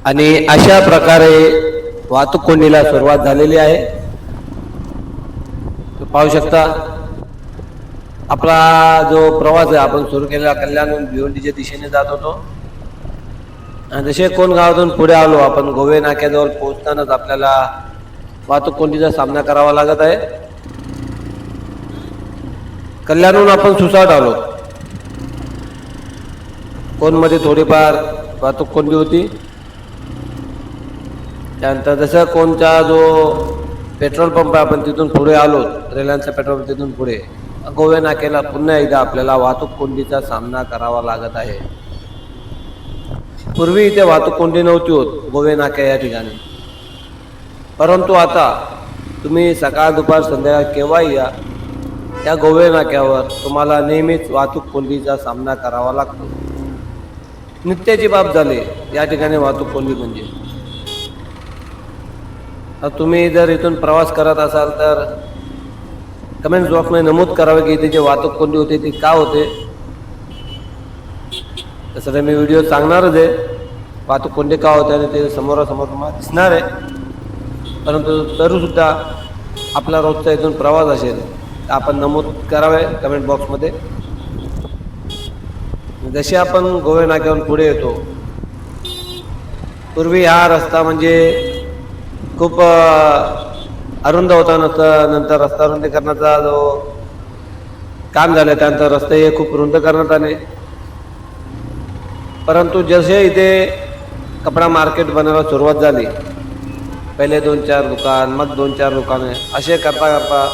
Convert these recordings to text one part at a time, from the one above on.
आणि अशा प्रकारे वाहतूक कोंडीला सुरुवात झालेली आहे. पाहू शकता आपला जो प्रवास आहे आपण सुरू केलेला कल्याणहून भिवंडीच्या दिशेने जात होतो. आणि जसे कोण गावातून पुढे आलो आपण गोवे नाक्याजवळ पोहोचतानाच आपल्याला वाहतूक कोंडीचा सामना करावा लागत आहे. कल्याणहून आपण सुसाट आलो. कोणमध्ये थोडीफार वाहतूक कोंडी होती. त्यानंतर जसं कोणचा जो पेट्रोल पंप आहे आपण तिथून पुढे आलो, रिलायन्सचा पेट्रोल पंप तिथून पुढे गोवे नाक्याला पुन्हा एकदा आपल्याला वाहतूक कोंडीचा सामना करावा लागत आहे. पूर्वी इथे वाहतूक कोंडी नव्हती होत गोवे नाक्या या ठिकाणी, परंतु आता तुम्ही सकाळ दुपार संध्याकाळ केव्हाही या गोवे नाक्यावर तुम्हाला नेहमीच वाहतूक कोंडीचा सामना करावा लागतो. नित्याची बाब झाली या ठिकाणी वाहतूक कोंडी म्हणजे. तुम्ही जर इथून प्रवास करत असाल तर कमेंट बॉक्समध्ये नमूद करावे की इथे जे वाहतूक कोंडी होते ती का होते. तसं मी व्हिडिओ सांगणारच आहे वाहतूक कोंडी का होते आणि ते समोरासमोर तुम्हाला दिसणार आहे. परंतु तरीसुद्धा आपला रोजचा इथून प्रवास असेल तर आपण नमूद करावे कमेंट बॉक्समध्ये. जसे आपण गोवे नाक्यावरून पुढे येतो, पूर्वी हा रस्ता म्हणजे खूप अरुंद होता. नंतर रस्ता रुंदीकरणाचा जो काम झालं त्यानंतर रस्ते हे खूप रुंद करण्यात आले. परंतु जसे इथे कपडा मार्केट बनायला सुरुवात झाली, पहिले 2-4 दुकान मग 2-4 दुकाने असे करता करता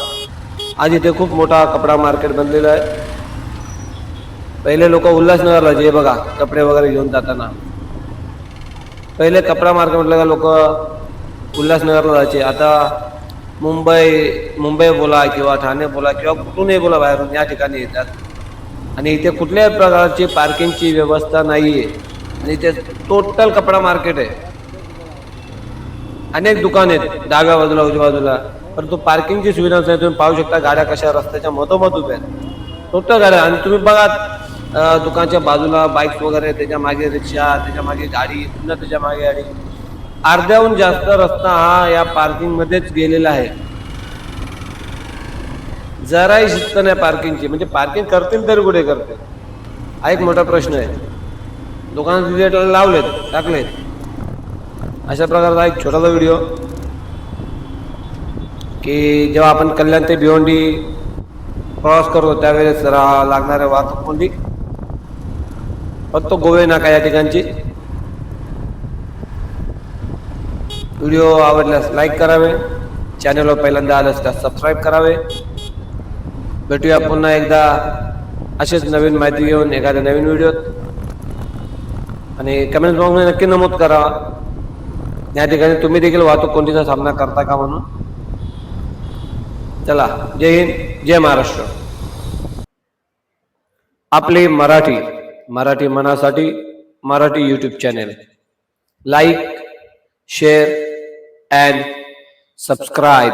आज इथे खूप मोठा कपडा मार्केट बनलेला आहे. पहिले लोक उल्हासनगरला जे बघा कपडे वगैरे घेऊन जाताना पहिले कपडा मार्केट म्हटलं का लोक उल्हासनगरला जायचे. आता मुंबई बोला किंवा ठाणे बोला किंवा कुठूनही बोला बाहेरून या ठिकाणी येतात. आणि इथे कुठल्याही प्रकारची पार्किंगची व्यवस्था नाही आहे आणि इथे टोटल कपडा मार्केट आहे. अनेक दुकान आहेत डाव्या बाजूला उजव्या बाजूला, परंतु पार्किंगची सुविधा नाही. तुम्ही पाहू शकता गाड्या कशा रस्त्याच्या मधोमध उभ्या आहेत, टोटल गाड्या. आणि तुम्ही बघा दुकानच्या बाजूला बाईक्स वगैरे, त्याच्या मागे रिक्षा, त्याच्या मागे गाडी, पुन्हा त्याच्या मागे गाडी. अर्ध्याहून जास्त रस्ता हा या पार्किंग मध्येच गेलेला आहे. जराही शिस्त नाही पार्किंगची. म्हणजे पार्किंग करतील तरी कुठे करतील हा एक मोठा प्रश्न आहे. दुकानात तिथे लावलेत टाकलेत. अशा प्रकारचा एक छोटासा व्हिडिओ की जेव्हा आपण कल्याण ते भिवंडी प्रवास करतो त्यावेळेस लागणाऱ्या वाहतूक कोंडी फक्त गोवे नाका या ठिकाणची. व्हिडिओ आवडल्यास लाईक करावे, चॅनलवर पहिल्यांदा आल्यास त्यास सबस्क्राईब करावे. भेटूया पुन्हा एकदा असेच नवीन माहिती घेऊन एखाद्या नवीन व्हिडिओत. आणि कमेंट बॉक्समध्ये नक्की नमूद करा या ठिकाणी तुम्ही देखील वाहतूक कोंडीचा सामना करता का म्हणून. चला, जय हिंद, जय महाराष्ट्र. आपले मराठी मनासाठी Marathi YouTube channel. Like, share and subscribe.